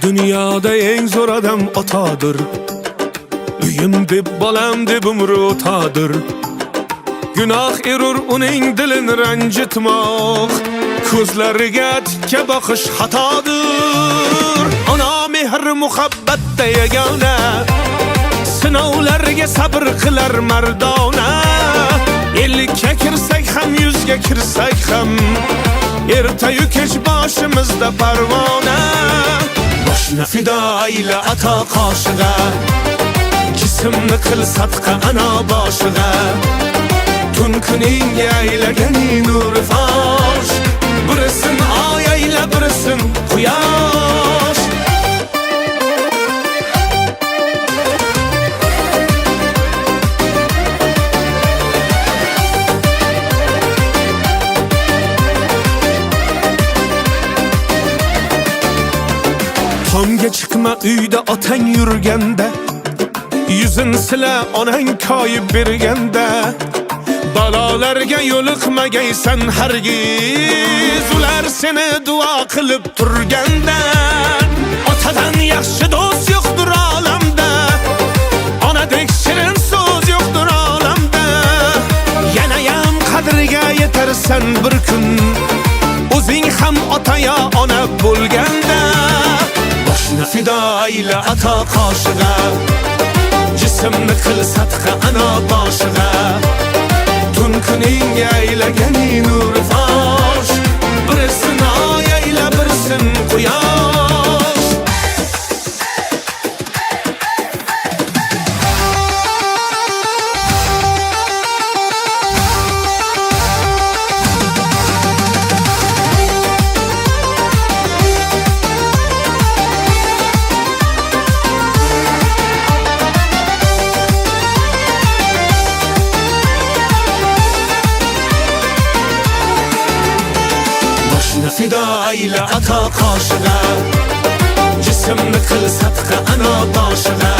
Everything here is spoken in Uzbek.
Dünyada en zor adam otadır. Uyum deb bolam deb umri o'tadir. Gunoh erur uning dilini ranjitmoq, ko'zlariga tikka boqish xatodir. Ona mehr muhabbatda yagona, sinovlarga sabr qilar mardona. Ellikka kirsak ham, yuzga kirsak ham, ertayu kech boshimizda parvona. Boshni fido ayla ato qoshig'a, jismni qil sadqa ana boshiga. Tun kuning aylaganing nur fosh, birisin oy ayla birisin quyosh. Tomga chiqma uyda otang yurganda, yuzin sila onang koyib berganda. Balolarga yo'liqmagaysan hargiz, ular seni duo qilib turganda. Otadan yaxshi do'st yo'qdir olamda, onadek shirin so'z yo'qdir olamda. Yanayam qadriga yetarsan bir kun, o'zing ham ota yo ona bo'lganda. Boshni fido ayla ato qoshig'a, jismni qil sadqa ana boshiga. Tun kuning aylaganing nur fosh, birisin oy ayla birisin quyosh. Fido ayla ato qoshig'a, jismni qil sadqa ana boshiga.